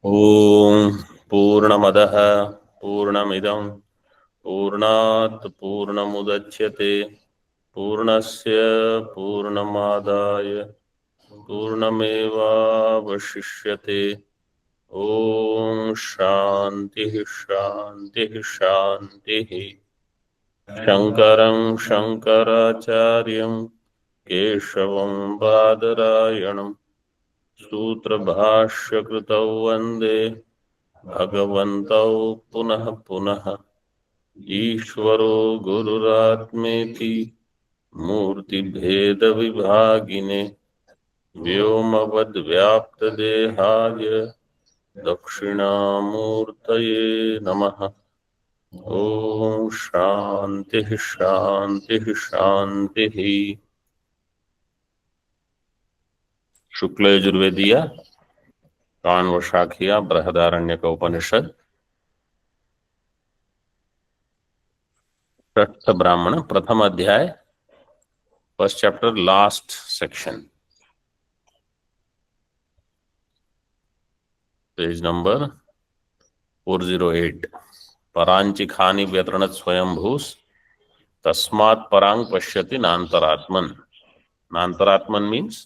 ओम पूर्णमदः पूर्णमिदं पूर्णात् पूर्णमुदच्यते पूर्णस्य पूर्णमादाय पूर्णमेवावशिष्यते। ओम शांतिः शांतिः शांतिः। शंकरं शंकराचार्यं केशवं बादरायणं सूत्रभाष्यकृतौ वन्दे भगवन्तौ पुनः पुनः। ईश्वरो गुरुरात्मेति मूर्तिभेदविभागिने व्योमवद्व्याप्तदेहाय दक्षिणामूर्तये नमः। ओम शांतिः शांतिः शांतिः। शुक्ल यजुर्वेदीय काण्व शाखिया बृहदारण्यक उपनिषद षष्ठ ब्राह्मण प्रथम अध्याय first chapter last section page number 408। परांचि खानि व्यतृणत स्वयंभूस तस्मात् परांग पश्यति नान्तरात्मन। नान्तरात्मन मीन्स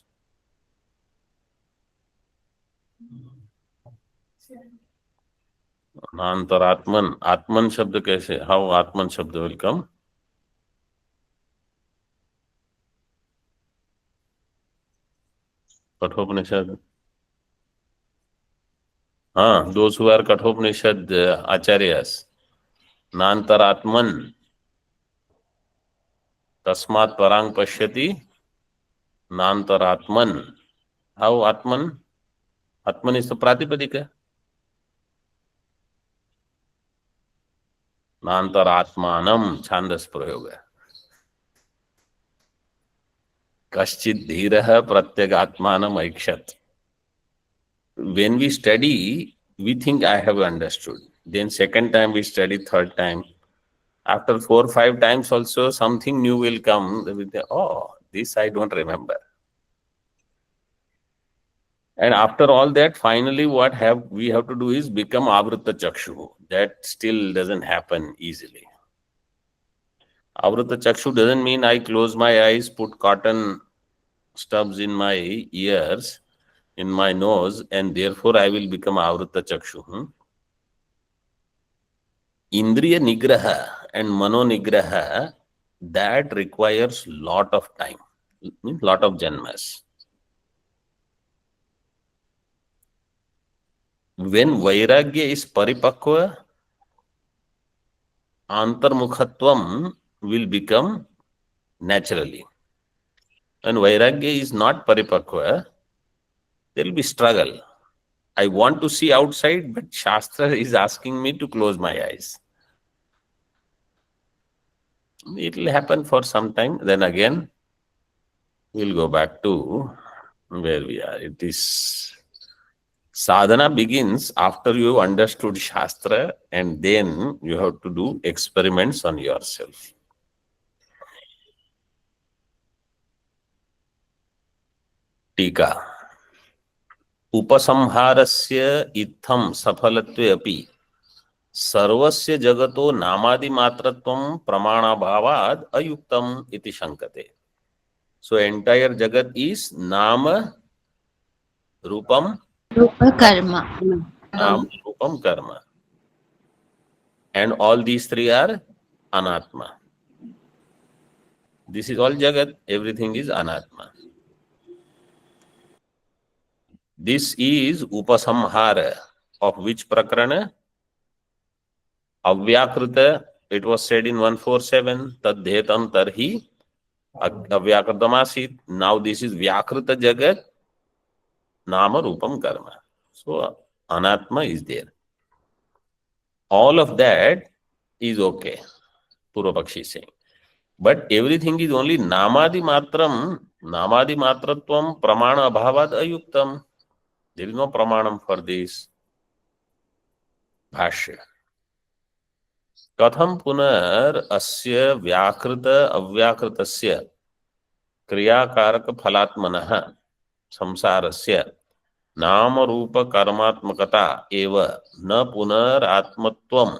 नान्तरात्मन। आत्मन शब्द कैसे, हाउ आत्मन शब्द विल कम? कठोपनिषद। हाँ, those who are Kathopanishad acharyas. नान्तरात्मन तस्मात् परांग पश्यति नान्तरात्मन। How Atman? Atman is the प्रातिपदिक। नान्तरात्मानम छांदस प्रयोग है। कश्चित् धीरः प्रत्यगात्मानम ऐक्षत। When we study, we think I have understood. Then second time we study, third time. After 4 or 5 times also something new will come. They will say, oh, this I don't remember. And after all that, finally what we have to do is become Avruta Chakshu. That still doesn't happen easily. Avruta Chakshu doesn't mean I close my eyes, put cotton stubs in my ears, in my nose, and therefore I will become Avruta Chakshu. Indriya Nigraha and Mano Nigraha, that requires lot of time, means lot of janmas. When Vairagya is Paripakva, Antarmukhatvam will become naturally. When Vairagya is not Paripakva, there will be struggle. I want to see outside, but Shastra is asking me to close my eyes. It will happen for some time, then again we'll go back to where we are. It is sadhana begins after you understood Shastra, and then you have to do experiments on yourself. टीका उपसंहारस्य इत्थं सफलत्वे अपि सर्वस्य जगतो नामादि मात्रत्वं प्रमाणाभावाद् अयुक्तम् इति शंकते. So entire jagat is nama rupam karma. nam rupam karma, and all these three are anatma. This is all jagat, everything is anatma. This is upasamhara of which prakarana? Avyakrita. It was said in 147, tadhetam tarhi avyakritamasit. Now this is vyakrita jagat, nama rupam karma. So anatma is there. All of that is okay, Purvapakshi is saying. But everything is only namadi matram, namadi matratvam pramana abhavad ayuktam. There is no pramanam for this. Bhashya. Katham punar asya vyakrita avyakritasya kriyakaraka phalatmanah samsarasya नाम रूप कर्मात्मकता एव न पुनरात्मत्वम्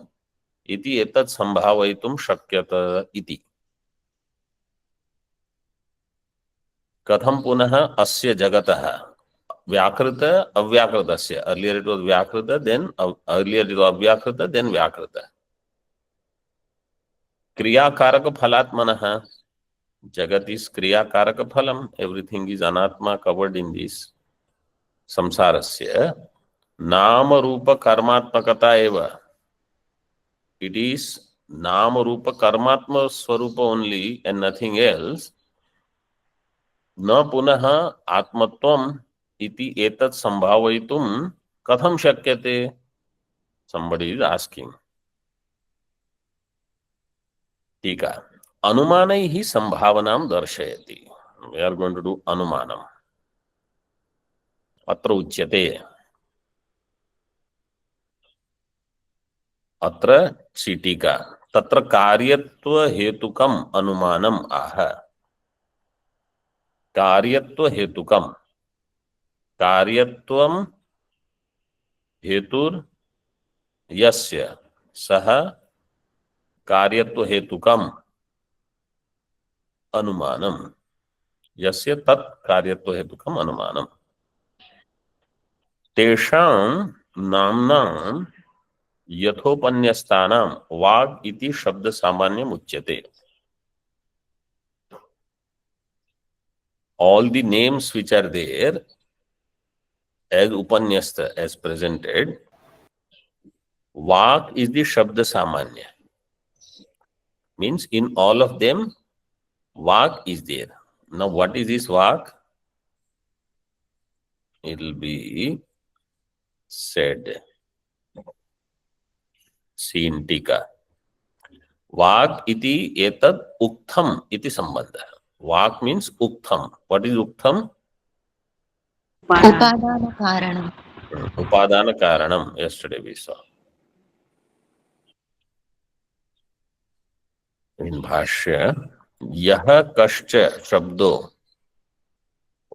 इति एतत् संभावयितुं शक्यत इति। कथं पुनः अस्य जगतः व्याकृत अव्याकृतस्य, अर्लियर इट वाज व्याकृत देन अर्लियर इट वाज अव्याकृत देन व्याकृत, क्रियाकारक फलात्मनः, जगत इज क्रियाकारक फलम, एवरीथिंग इज अनात्मा कवर्ड इन दिस संसारस्य नाम रूप कर्मात्मकता एव, it is नाम रूप कर्मात्म स्वरूप only and nothing else, न पुनः आत्मत्वम् इति एतत् संभावयितुं कथं शक्यते? somebody is asking. ठीक है, अनुमानैः संभावनां दर्शयति. we are going to do अनुमानम्. अत्र उच्यते, अत्र चीटिका, तत्र कार्यत्व हेतुकम् अनुमानम् आह. कार्यत्व हेतुकम्, कार्यत्वं हेतुर यस्य सह कार्यत्व हेतुकम् अनुमानम्, यस्य तत् कार्यत्व हेतुकम् अनुमानम्. तेषां नाम्नां यथोपन्यस्तानां वाग् इति शब्द सामान्यम् उच्यते. All the names which are there as upanyasta, as presented, Vak is the Shabda Samanya. Means in all of them, Vak is there. Now what is this Vak? It will be said. See in Tika. Vak iti etad uktham iti sambandha. Vak means uktham. What is uktham? Upadana Karanam. Upadana Karanam. Yesterday we saw. In Bhashya, यह कश्च शब्दो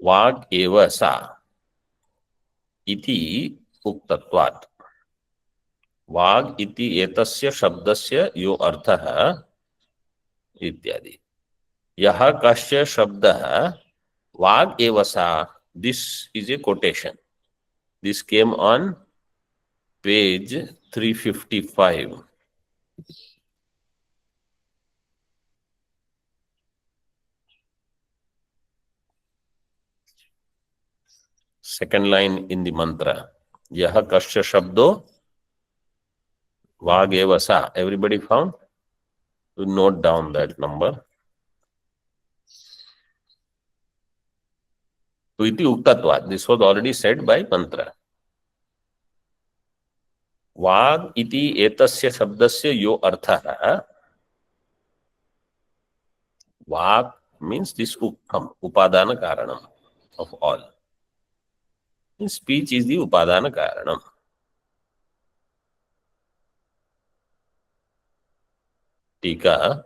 वाग् एव सा इति उक्तत्वात्. वाग् इति एतस्य शब्दस्य यो अर्थः इत्यादि. यह कश्च शब्दः वाग् एव सा, this is a quotation. This came on page 355. Second line in the mantra. Yah kasya shabdo vag eva sa. Everybody found? You note down that number. To iti uktatvat. This was already said by mantra. Vag iti etasya shabdasya yo artha. Vag means this uktam, upadana karanam of all. Speech is the upadana karanam. Tika,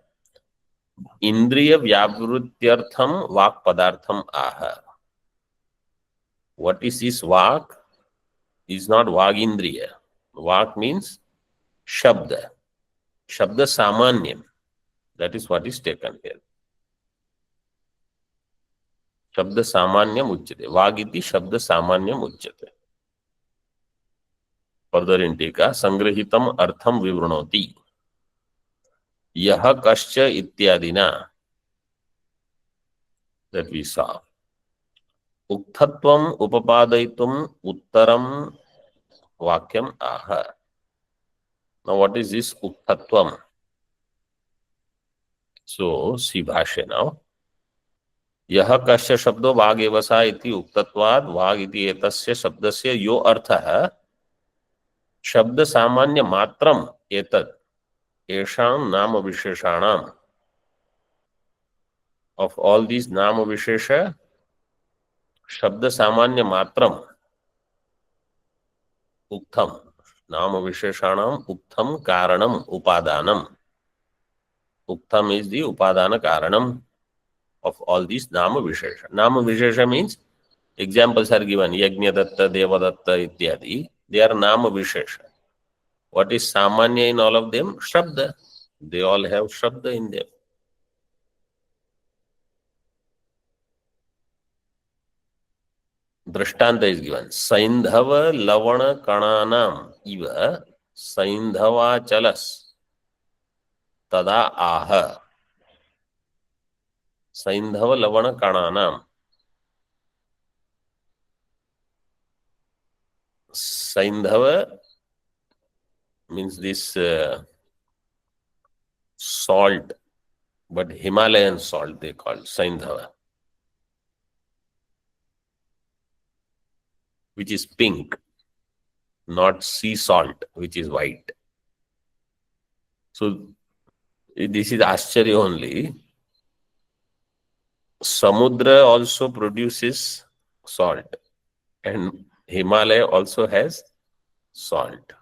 indriya vyavrutyartham vak padartham aha. What is this vak? Is not vagindriya. Vak means shabda. Shabda samanyam. That is what is taken here. Shabda samanyam uchyate. Vagiti shabda samanyam uchyate. Further in tika, sangrahitam artham vivranoti. Yaha kascha ityadina. That we saw. Ukthatvam upapadaitum uttaram vakyam aha. Now what is this ukthatvam? So see bhashya now. यह कस्य शब्दो वाग एव सा इति उक्तत्वात् वाग इति एतस्य शब्दस्य यो अर्थः शब्द सामान्य मात्रम एतत् येषां नाम विशेषाणाम. Of all these नाम विशेष शब्द सामान्य मात्रम उक्तम. नाम विशेषाणाम उक्तम कारणम उपादानम. Uktam is the upadana karanam of all these nama vishesha. Nama vishesha means Examples are given, Yajnadatta, Devadatta, ityadi. They are Nama Vishesha. What is Samanya in all of them? Shabda. They all have Shabda in them. Drishtanta is given. Saindhava Lavana Kananam Iva Saindhava Chalas Tada Aha. Saindhava Lavana Kananam. Saindhava means this salt, but Himalayan salt they call Saindhava, which is pink, not sea salt, which is white. So this is Ascharya only. Samudra also produces salt, and Himalaya also has salt.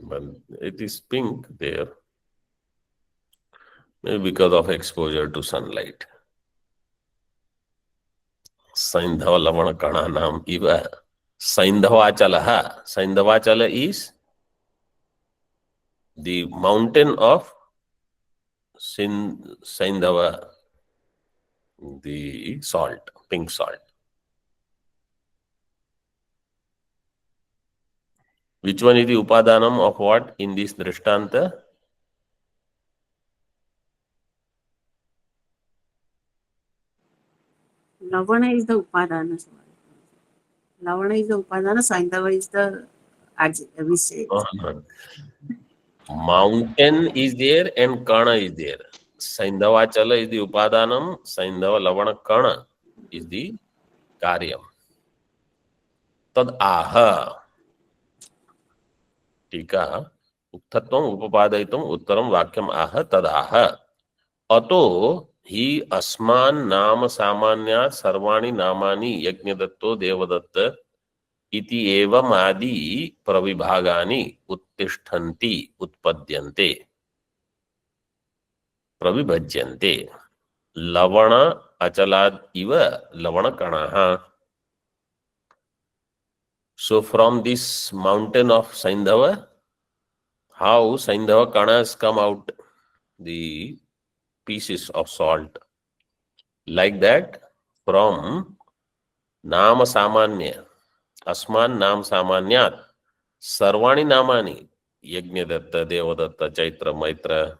But it is pink there, maybe because of exposure to sunlight. Saindhava Lavana Kananam Iva Saindhavachalaha. Saindhavachala is the mountain of Saindhava, the salt, pink salt. Which one is the upadanam of what in this drishtanta? Lavana is the upadana. Lavana is the upadana, Saindhava is the adjective. Mountain is there and Kana is there. Saindhavachala is the upadanam, Saindhava Lavana Kana is the karyam. Tad aha. Tika ukthatvam upapadaitam uttaram vakyam aha tad aha. Ato hi asman nama samanyat sarvani namani yajnadatto devadatta iti evam adi pravibhagani uttishtanti utpadyante pravibhajyante lavana achalad iva lavana kanaha. So from this mountain of Saindhava, how Saindhava kanas come out, the pieces of salt. Like that, from Nama Samanya, Asman Nam Samanyat, Sarvani Namani, Yajnadatta, Devadatta, Chaitra, Maitra,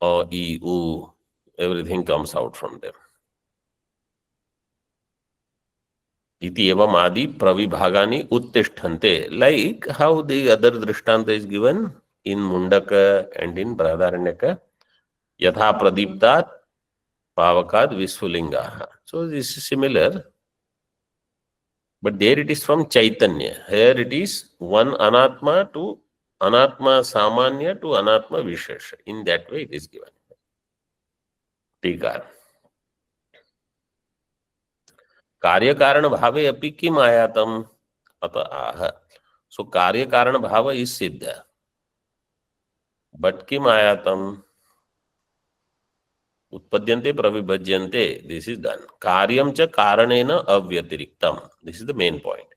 I, U, everything comes out from them. Iti evam adi pravibhagani uttishthante. Like how the other drishtanta is given in Mundaka and in Brahadaranyaka, Yatha Pradiptat Pavakad Visfulingaha. So this is similar, but there it is from Chaitanya. Here it is one Anatma to Anatma Samanya to Anatma Vishesha. In that way it is given. Tikar. कार्य कारण भावे अपि किम आयातम अत आह. So कार्य कारण भाव is siddha, but Kim आयातम उत्पद्यन्ते प्रविभज्यन्ते. This is done. कार्यम च कारणेन अव्यतिरिक्तम. This is the main point.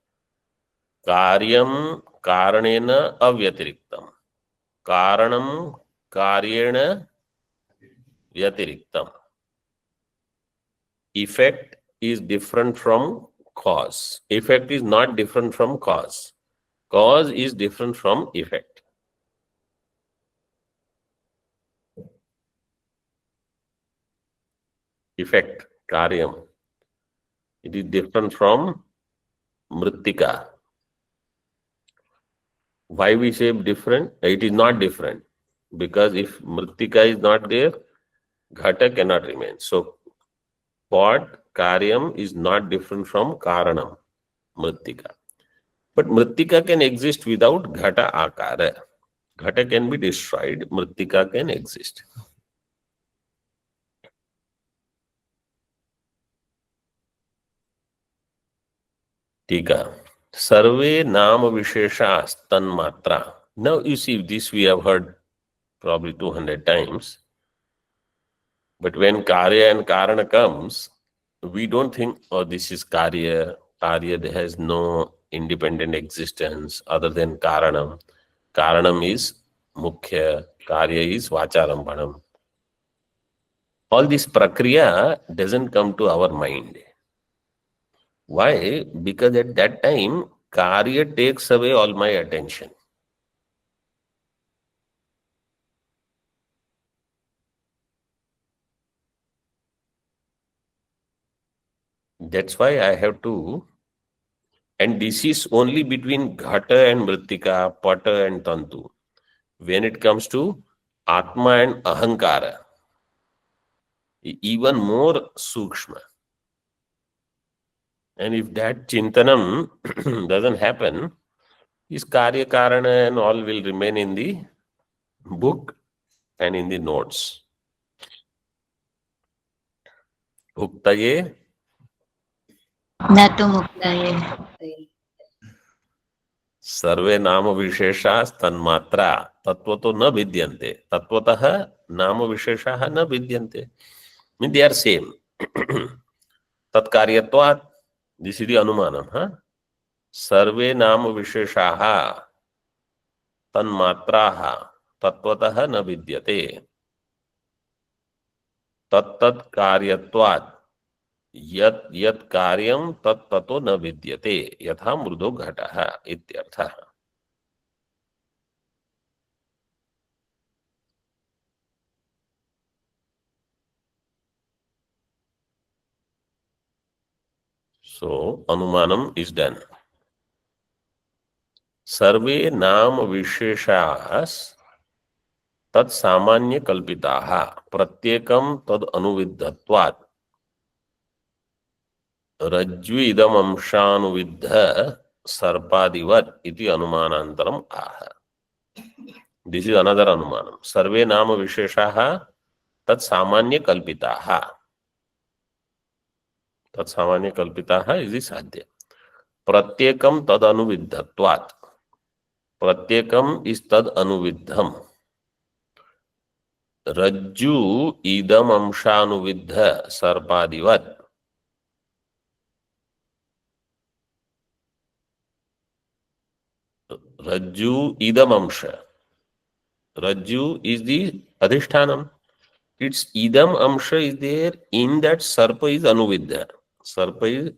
कार्यम कारणेन अव्यतिरिक्तम. कारणम कार्येण व्यतिरिक्तम. Effect is different from cause. Effect is not different from cause. Cause is different from effect. Effect, karyam, it is different from mrittika. Why we say different? It is not different, because if mrittika is not there, ghata cannot remain. So what karyam is not different from karanam, mrittika. But mrittika can exist without ghata akara. Ghata can be destroyed, mrittika can exist. Tika. Sarve nama visheshas tanmatra. Now you see, this we have heard probably 200 times. But when karya and karana comes, we don't think, oh, this is Karya. Karya has no independent existence other than Karanam. Karanam is Mukhya. Karya is Vacharampanam. All this prakriya doesn't come to our mind. Why? Because at that time, Karya takes away all my attention. That's why I have to, and this is only between Ghata and Mrittika, Pata and Tantu. When it comes to Atma and Ahankara, even more Sukshma. And if that Chintanam doesn't happen, this Karya Karana and all will remain in the book and in the notes. Uktaye न तु मुक्तये सर्वे नाम विशेषास् तन्मात्रा तत्वतो न भिद्यन्ते. तत्वतः नाम विशेषाः न भिद्यन्ते. Means they are same. तत्कार्यत्वात्, this is the anumanam. सर्वे नाम विशेषाः तन्मात्राः तत्वतः न भिद्यते. तत्तत् कार्यत्वात् यत् यत् कार्यं तत्ततो न विद्यते यथा मृदो घटः इत्यर्थः. So anumanam is done. सर्वे नाम विशेषाः तत् सामान्य कल्पिताः प्रत्येकं तद अनुविद्धत्वात् रज्जु इदम अंशानुविद्ध सर्पादिवत् इति अनुमानांतरम आह. दिस इज अनदर अनुमानम. सर्वे नाम विशेषाः तत् सामान्य कल्पिताः. तत् सामान्य कल्पिताः इति साध्य. प्रत्येकं तद अनुविद्धत्वात्. प्रत्येकम इज तद अनुविद्धम. रज्जु इदम अंशानुविद्ध सर्पादिवत्. Rajju idam amsha. Rajju is the adhishtanam. Its idam amsha is there in that sarpa is anuviddha. Sarpa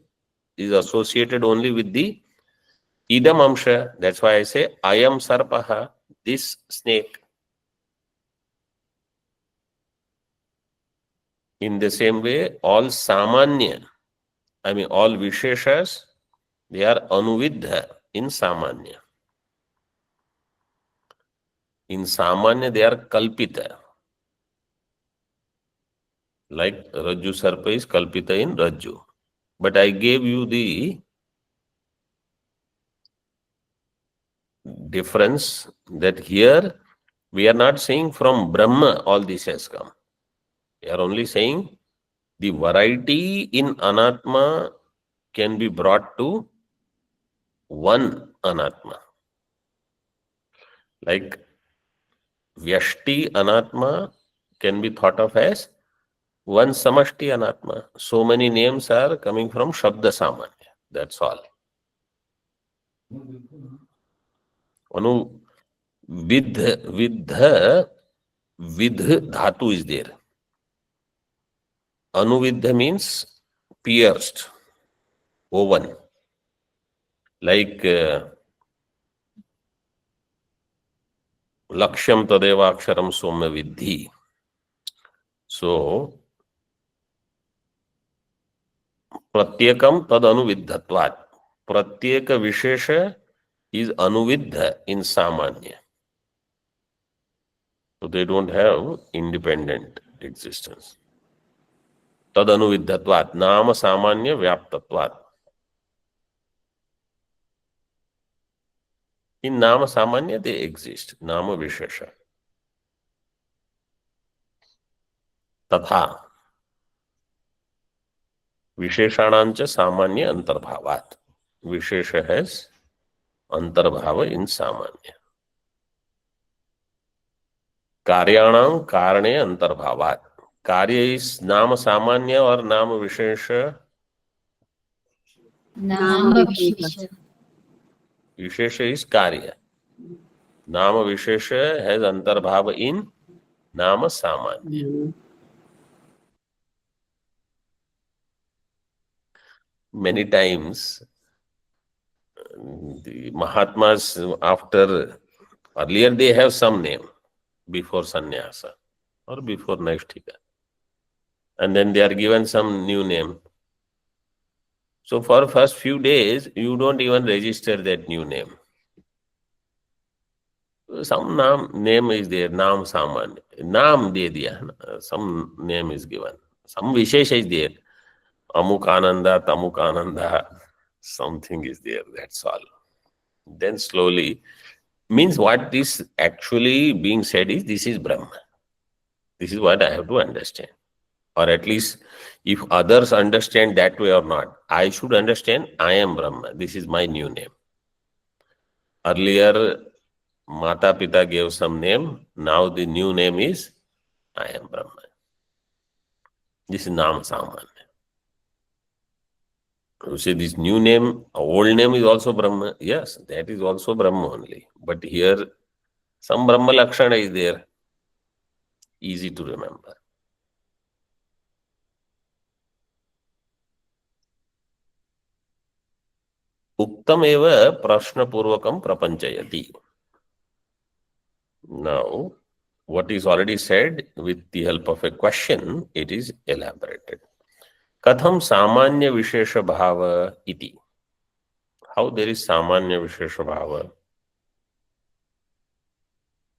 is associated only with the idam amsha. That's why I say I am sarpaha, this snake. In the same way, all samanya, I mean all visheshas, they are anuviddha in samanya. In Samanya, they are Kalpita. Like Rajju Sarpa is Kalpita in Rajju. But I gave you the difference that here we are not saying from Brahma all this has come. We are only saying the variety in Anatma can be brought to one Anatma. Like Vyashti Anatma can be thought of as one Samashti Anatma. So many names are coming from Shabda Samanya. That's all. Anu Vidha Dhatu is there. Anuvidha means pierced, woven. Like Lakshyam tadeva aksharam somya vidhi. So, pratyekam tad anuviddhatvat. Pratyeka vishesha is anuviddha in samanya. So, they don't have independent existence. Tad anuviddhatvat. Nama samanya vyaptatvat. In Nama Samanya, they exist. Nama Vishesha. Tatha. Visheshanancha Samanya Antarbhavat. Vishesha has Antarbhava in Samanya. Karyanam Karane Antarbhavat. कार्य is नाम सामान्य और नाम विशेष नाम विशेष विशेष is कार्य. नाम विशेष has अंतर्भाव इन नाम सामान्य. Many times the Mahatmas, after earlier they have some name before sannyasa or before Naishthika, and then they are given some new name. So for first few days you don't even register that new name. Some name is there, naam saman, naam de diya, some name is given, some vishesha is there, amuk ananda, tamuk ananda, something is there, that's all. Then slowly, means what is actually being said is this is Brahma. This is what I have to understand. Or at least if others understand that way or not, I should understand I am Brahma. This is my new name. Earlier, Mata Pita gave some name. Now the new name is I am Brahma. This is Nam Samanya. You say this new name, old name is also Brahma. Yes, that is also Brahma only. But here, some Brahma Lakshana is there. Easy to remember. Uktam eva prashnaपूर्वकम prapanchayati. Now, what is already said, with the help of a question, it is elaborated. Katham samanya vishesha bhava iti. How there is samanya vishesha bhava?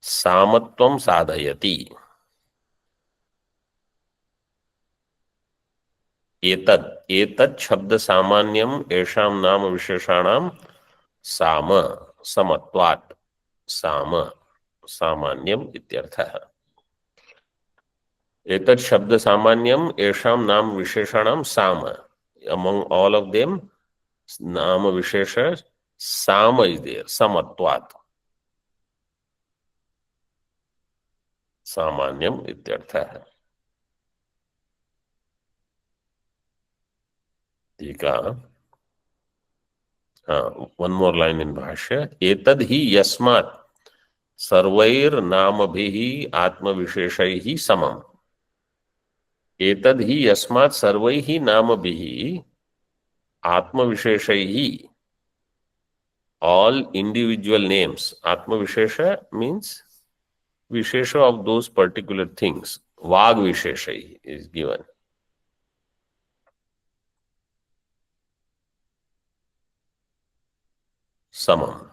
Samatvam sadhayati. एतत् शब्द सामान्यम एषाम नाम विशेषाणाम साम समत्वात् साम सामान्यम इत्यर्थः. एतत् शब्द सामान्यम एषाम नाम विशेषाणाम साम. Among all of them, नाम विशेष साम is there, समत्वात् सामान्यम इत्यर्थः. One more line in Bhashya. Etad hi yasmat sarvair namabhihi atmaviseshaihi samam. Etad hi yasmat sarvaihi namabhihi atmavisheshaihi. All individual names. Atmavishesha means vishesha of those particular things. Vag visheshaihi is given. Samam.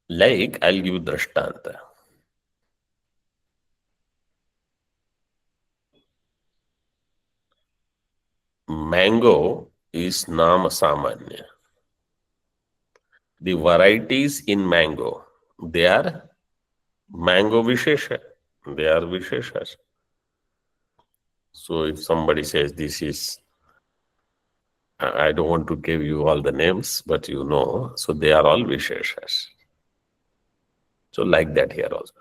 Like, I'll give you Drishtanta. Mango is Nama Samanya. The varieties in mango, they are mango Vishesha. They are Visheshas. So if somebody says this is, I don't want to give you all the names, but you know, so they are all Visheshas. So like that here also.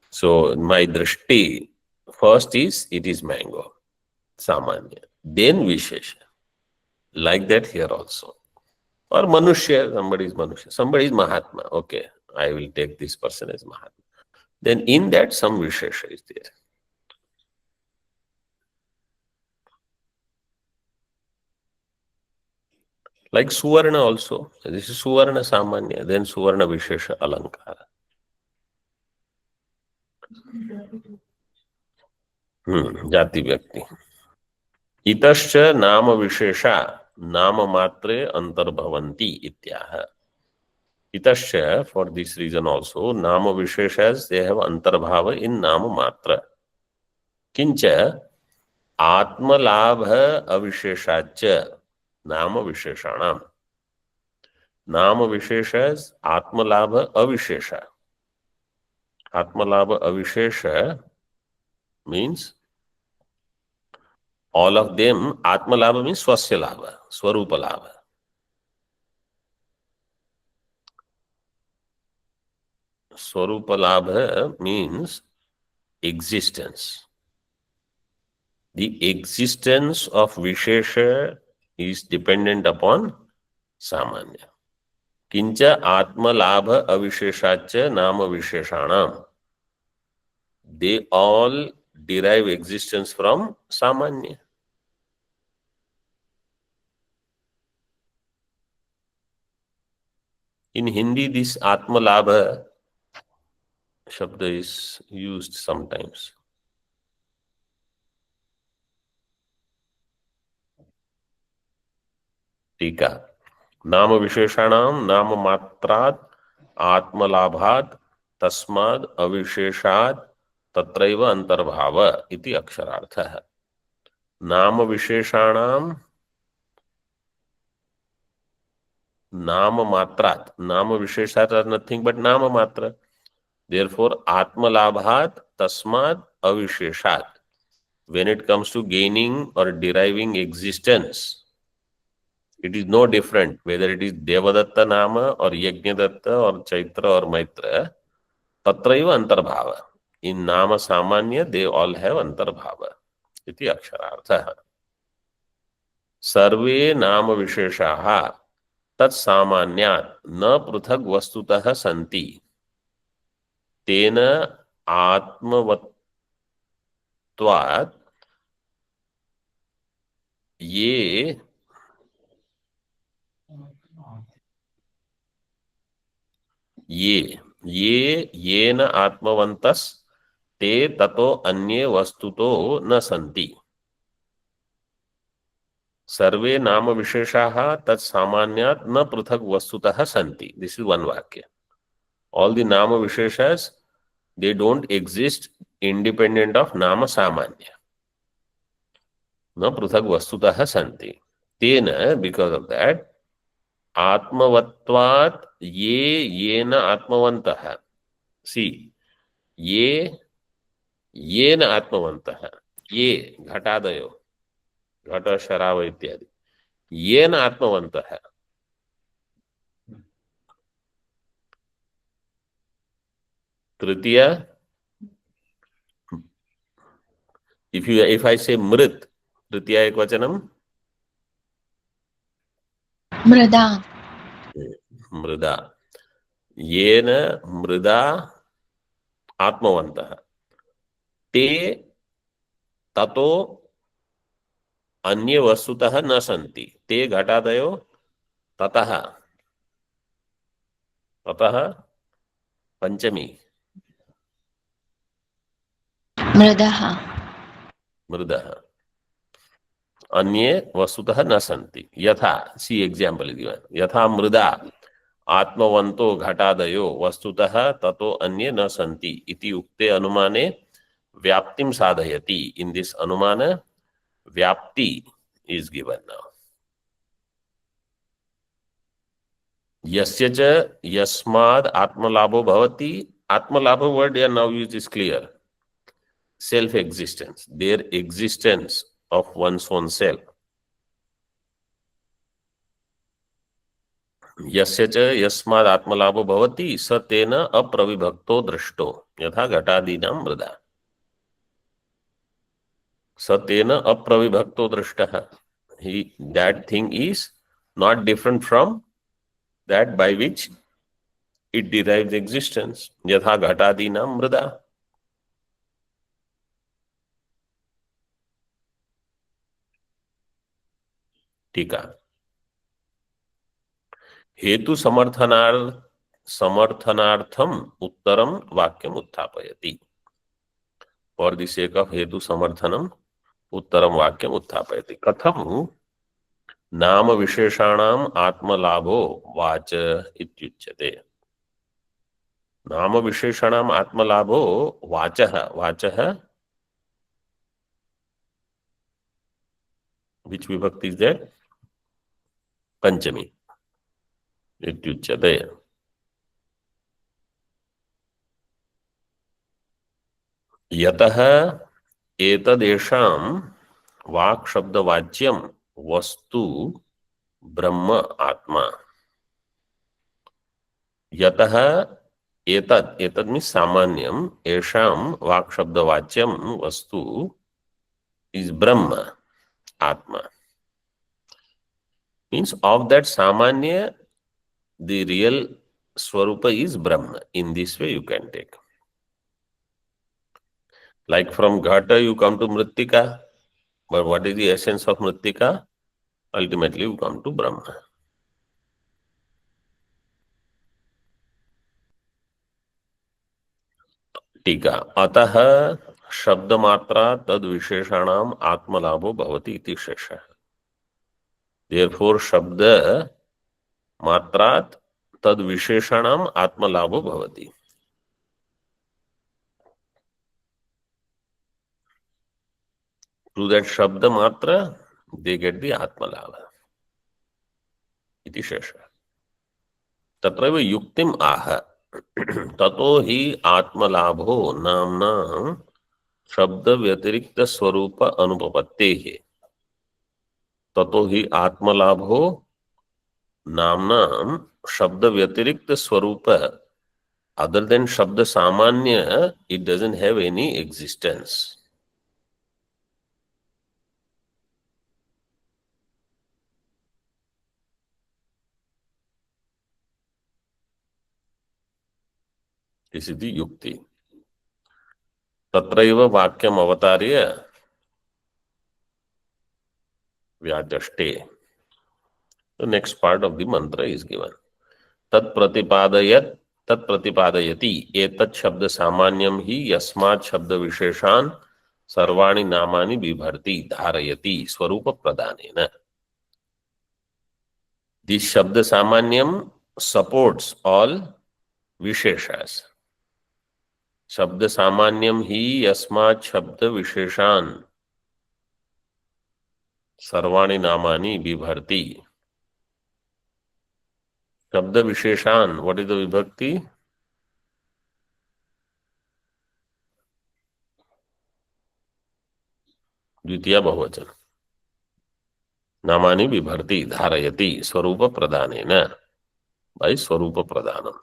So my drishti, first is, it is mango, Samanya. Then Vishesha. Like that here also. Or Manushya, somebody is Manushya. Somebody is Mahatma. Okay, I will take this person as Mahatma. Then in that some Vishesha is there. Like Suvarna also. This is Suvarna Samanya, then Suvarna Vishesha Alankara. Jati Vyakti. Itascha Nama Vishesha Nama Matre Antarbhavanti Ityaha. Itascha, for this reason also, Nama Visheshas, they have Antarbhava in Nama Matra. Kincha Atma Labha Avisheshacha Nama Visheshanam. Nama Visheshas Atma Labha Avishesha. Atma Labha Avishesha means all of them. Atma Labha means Swasya Labha, Swarupa Labha. Swarupalabha means existence. The existence of Vishesha is dependent upon Samanya. Kincha Atmalabha Avisheshacha Nama Visheshanam. They all derive existence from Samanya. In Hindi, this Atmalabha Shabda is used sometimes. टीका नाम विशेषाणाम नाम मात्रात् आत्मलाभात् तस्माद् अविशेषात् तत्रैव अंतर्भाव इति अक्षरार्थः. नाम विशेषाणाम नाम मात्रात्, नाम विशेषात् are nothing but नाम मात्र. Therefore आत्मलाभात् तस्माद् अविशेषात्. When it comes to gaining or deriving existence, it is no different whether it is Devadatta Nama or Yajnadatta or Chaitra or Maitra. Tatraiva Antarbhava. In Nama Samanya, they all have Antarbhava. Iti Aksharartha. Sarve Nama Visheshaha Tat Samanyat Na Pruthak Vastutaha Santi. Tena Atmavatvat Ye येन आत्मवन्तस् ते ततो अन्ये वस्तुतो न सन्ति. सर्वे नाम विशेषाः तत् सामान्यात् न पृथक वस्तुतः सन्ति. This is one vakya. All the nama visheshas, they don't exist independent of nama samanya. न पृथक वस्तुतः सन्ति. तेन, because of that, आत्मवत्वात् yen आत्मवन्तः. See, येन आत्मवन्तः, ये घटादयो, घट शराव इत्यादि, येन आत्मवन्तः. तृतीय, if I say मृत, तृतीय एक वचनम मृदा मृदा. येन मृदा आत्मवन्तः ते ततो अन्य वस्तुतः न सन्ति. ते घटादयो ततः, ततः पंचमी मृदः मृदः अन्ये वस्तुतः न सन्ति. यथा, सी एग्जाम्पल गिवन, यथा मृदा आत्मवन्तो घटादयो वस्तुतः ततो अन्ये न सन्ति इति उक्ते अनुमाने व्याप्तिं साधयति. इन दिस अनुमान व्याप्ति is given now. यस्य च यस्माद् आत्मलाभो भवति. आत्मलाभो word here now used is clear. Self existence, their existence of one's own self. यस्य च यस्माद् आत्मलाभो भवति स तेन अप्रविभक्तो दृष्टो यथा घटादीनां मृदा. स तेन अप्रविभक्तो दृष्टः. That thing is not different from that by which it derives existence. यथा घटादीनां मृदा. टीका हेतु समर्थनार्थम उत्तरम वाक्यम उत्थापयति. फॉर द सेक ऑफ हेतु समर्थनम उत्तरम वाक्यम उत्थापयति. कथम नाम विशेषाणाम आत्मलाभो वाच इत्युच्यते. नाम विशेषाणाम आत्मलाभो वाचः. वाचः which vibhakti is that? पंचमी इत्युच्यते. यतः एतदेषां वाक् शब्दवाच्यं वस्तु ब्रह्म आत्मा. यतः एतत् एतत् मीन्स सामान्यम येषाम वाक् शब्द वाच्यम वस्तु इज ब्रह्म आत्मा मीन्स ऑफ दैट सामान्य the real swarupa is brahma. In this way you can take, like from ghata you come to mrittika, but what is the essence of mrittika? Ultimately you come to brahma. टीका अतः शब्द मात्रा तद विशेषणाम आत्मलाभो भवति इति शेषः. Therefore शब्द मात्रात तद विशेषणाम आत्मलाभो भवति. Through that शब्द मात्र they get the आत्मलाभ इति शेषः. तत्रैव युक्तिम आह ततो हि आत्मलाभो नाम्ना शब्द व्यतिरिक्त स्वरूप अनुपपत्तेः. ततो हि आत्मलाभो नाम्ना शब्द व्यतिरिक्त स्वरूप, other than शब्द सामान्य, it doesn't have any existence. This is the युक्ति. तत्रैव वाक्यम अवतार्य व्याजष्टे. The next part of the mantra is given. तत्प्रतिपादयत् तत्प्रतिपादयति एतत् शब्द सामान्यम ही यस्मात् शब्द विशेषान् सर्वाणि नामानि बिभर्ति धारयति स्वरूप प्रदानेन. This शब्द सामान्यम supports all विशेषास. शब्द सामान्यम ही यस्मात् शब्द विशेषान् सर्वाणि नामानि बिभर्ति. शब्द विशेषान्, what is the विभक्ति? द्वितीय बहुवचन. नामानि बिभर्ति धारयति स्वरूप प्रदानेन, by स्वरूप प्रदानम.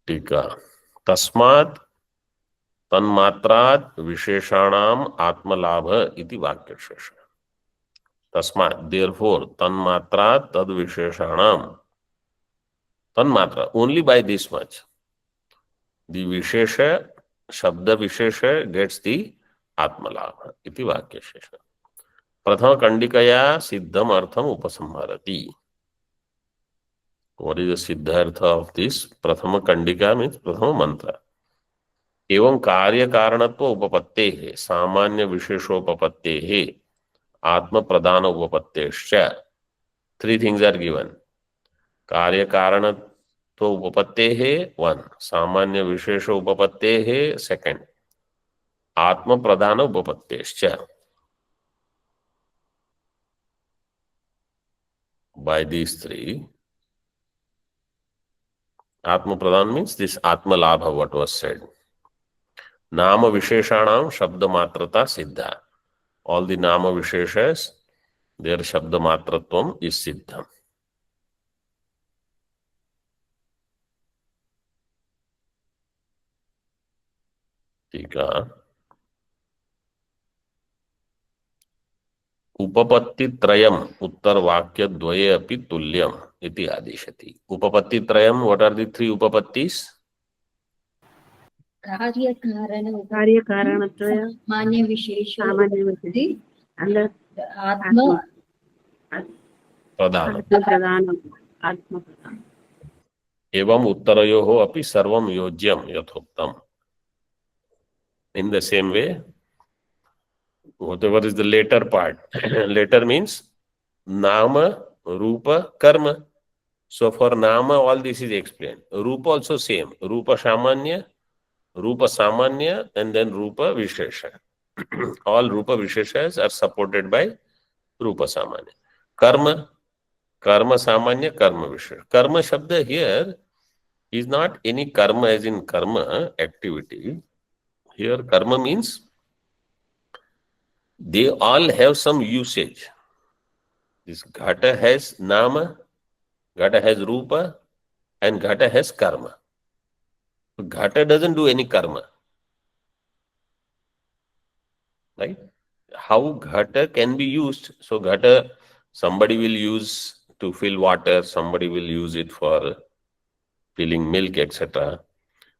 टीका तस्मात् तन्मात्रात् विशेषाणाम आत्मलाभ इति वाक्यशेष. तस्मात् therefore तन्मात्रात् तद विशेषाणाम, तन्मात्रा only by this much the विशेष शब्द विशेष gets the आत्मलाभ इति वाक्यशेष. प्रथम कंडिकया सिद्धम अर्थम उपसंहरति. What is the siddha artha of this? प्रथम कंडिका means प्रथम मंत्र. एवं कार्य कारणत्व उपपत्तेः सामान्य विशेषोपपत्तेः आत्म प्रदान उपपत्तेश्च. Three things are given. कार्य कारणत्व उपपत्तेः 1, सामान्य विशेष उपपत्तेः 2, आत्म प्रदान उपपत्तेश्च. By these three, Atma Pradhan means this Atma Labha, what was said. Nama Visheshanam Shabda Matrata Siddha. All the Nama Visheshas, their Shabda Matratvam is Siddha. Tika. उपपत्ति त्रयम उत्तर वाक्य द्वये अपि तुल्यम इति आदिशति. उपपत्ति त्रयम, what are the three उपपत्तिस? कार्य कार्यकारणत्रय सामान्य विशेष सामान्य विशेष and आत्म प्रधान. आत्मप्रदानम आत्मप्रदान. एवं उत्तरयोः अपि सर्वं योज्यम यथोक्तम. In the same way, whatever is the later part, later means nama, rupa, karma. So for nama all this is explained. Rupa also same. Rupa samanya, and then rupa vishesha. All rupa visheshas are supported by rupa samanya. Karma samanya, karma vishesha. Karma shabda here is not any karma as in karma activity. Here karma means they all have some usage. This ghata has nama, Ghata has rupa and ghata has karma. Ghata doesn't do any karma, right? How ghata can be used? So ghata, somebody will use to fill water, somebody will use it for filling milk, etc.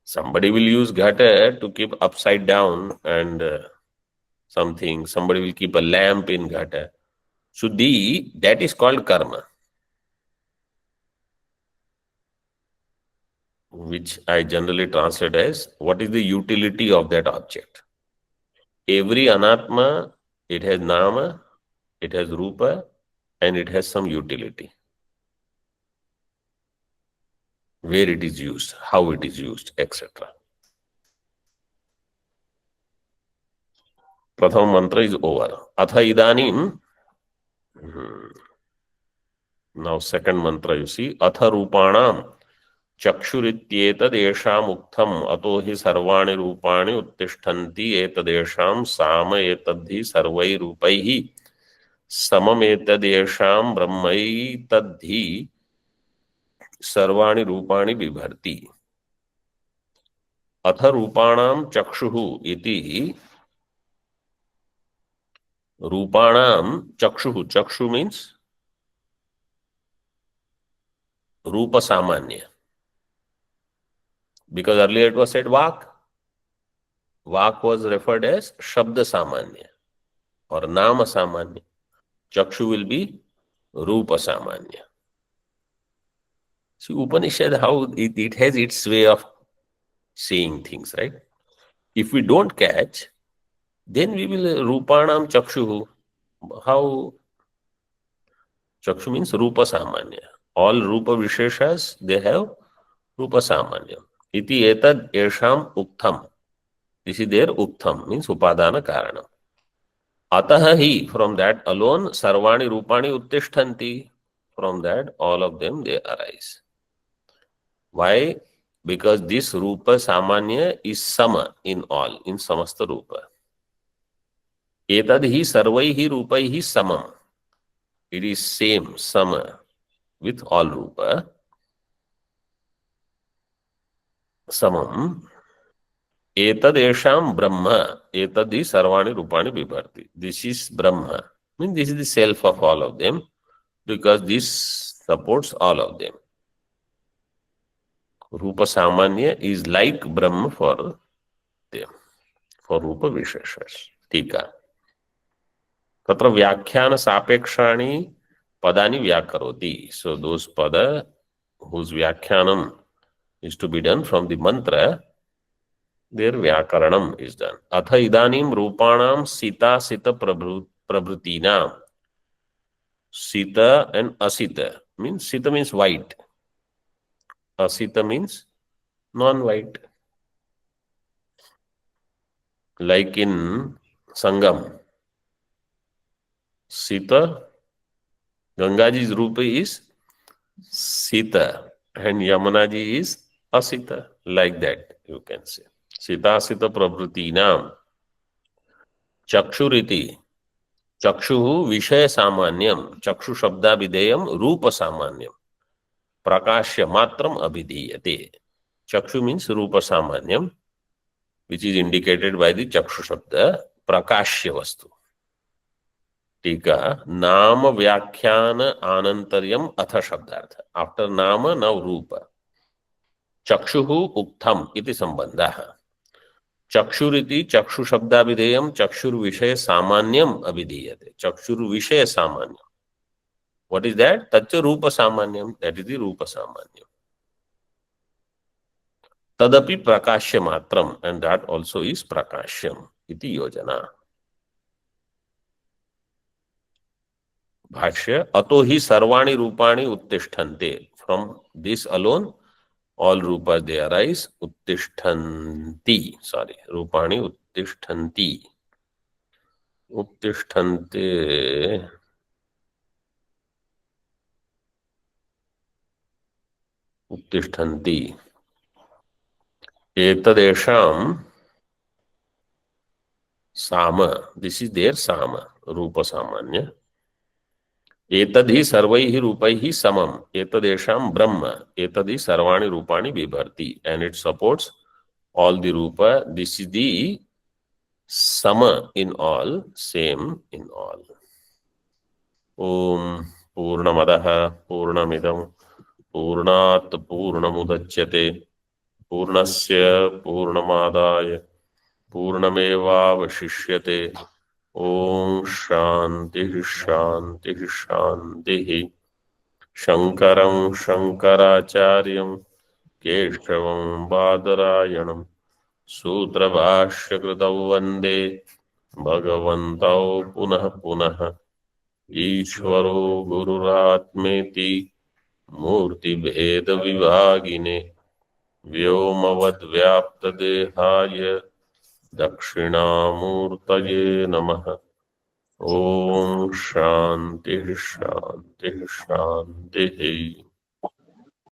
Somebody will use ghata to keep upside down and something. Somebody will keep a lamp in ghata. So that is called karma, which I generally translate as what is the utility of that object. Every anatma, it has nama, it has rupa, and it has some utility. Where it is used, how it is used, etc. Pratham mantra is over. Atha idanim. Now second mantra you see. Atha rupanam चक्षुरित्येतदेषाम् उक्तम् अतो हि सर्वाणि रूपाणि उत्तिष्ठन्ति एतदेषां साम एतद्धि सर्वैः रूपैः सममेतदेषां ब्रह्मैतद्धि सर्वाणि रूपाणि बिभर्ति. अथ रूपाणां चक्षुः इति रूपाणां चक्षुः. चक्षु मीन्स रूप सामान्य. Because earlier it was said Vak. Vak was referred as Shabda Samanya or Nama Samanya. Chakshu will be Rupa Samanya. See, Upanishad, how it has its way of saying things, right? If we don't catch, then we will Rupanam Chakshu. How? Chakshu means Rupa Samanya. All Rupa Visheshas, they have Rupa Samanya. Iti etad esham uktham. This is their uktham, means upadana karanam. Ataha hi, from that alone, sarvani rupani uttishtanti. From that, all of them, they arise. Why? Because this rupa samanya is sama in all, in samasta rupa. Etad hi sarvaihi rupaihi samam. It is same, sama, with all rupa. Samam. Etadesham Brahma. Etadi Sarvani Rupani Bibharti. This is Brahma. Means this is the self of all of them, because this supports all of them. Rupa Samanya is like Brahma for them, for Rupa Visheshas. Tika. Tatra Vyakhyana Sapekshani Padani Vyakaroti. So those pada whose Vyakhyanam is to be done from the mantra, their Vyakaranam is done. Atha idanim rupanam sita sita prabhutinam. Sita and asita means, sita means white. Asita means non-white. Like in Sangam, Sita, Gangaji's Rupa is Sita and Yamanaji is Asita. Like that you can say. Sita Sita Prabhutinam. Chakshuriti. Chakshu Vishaya Samanyam. Chakshu Shabda Videyam Rupa Samanyam. Prakashya Matram Abhidhiyate. Chakshu means Rupa Samanyam, which is indicated by the Chakshu Shabda, Prakashya Vastu. Tika, Nama Vyakhyana Anantaryam Atha Shabdartha. After Nama, now Rupa. Chakshuhu Uktham iti Sambandhaha. Chakshuriti Chakshu Shabda Videyam Chakshur Vishaya Samanyam Abhidhiyate. Chakshur Vishaya Samanyam. What is that? Tacha Rupa Samanyam. That is the Rupa Samanyam. Tadapi Prakashya Matram. And that also is Prakashyam. Iti Yojana. Bhashya. Ato hi sarvani rupani uttishthante. From this alone, all rupas they arise. Uttishtanti. Sorry. Rupani uttishtanti. Uttishthante. Uttishtanti. Etadesham Sama. This is their Sama. Rupa Samanya. एतद्धि सर्वैः रूपैः समम् एतदेषां ब्रह्म एतद्धि सर्वाणि रूपाणि बिभर्ति and it supports all the rupa. This is the sama in all, same in all. Om Purnamadah Purnamidam Purnat Purnamudachyate Purnasya Purnamadaya Purnamevavashishyate. Om Shanti Shanti Shanti. Shankaram Shankaracharyam Keshavam Badarayanam Sutrabhashyakritau Vande Bhagavantau Punah Punah Ishvaro Gururatmeti Murti Bheda Vivagine Vyomavad Vyapta Dehaya Dakshinamurtaye Namaha. Om Shanti Shanti Shanti.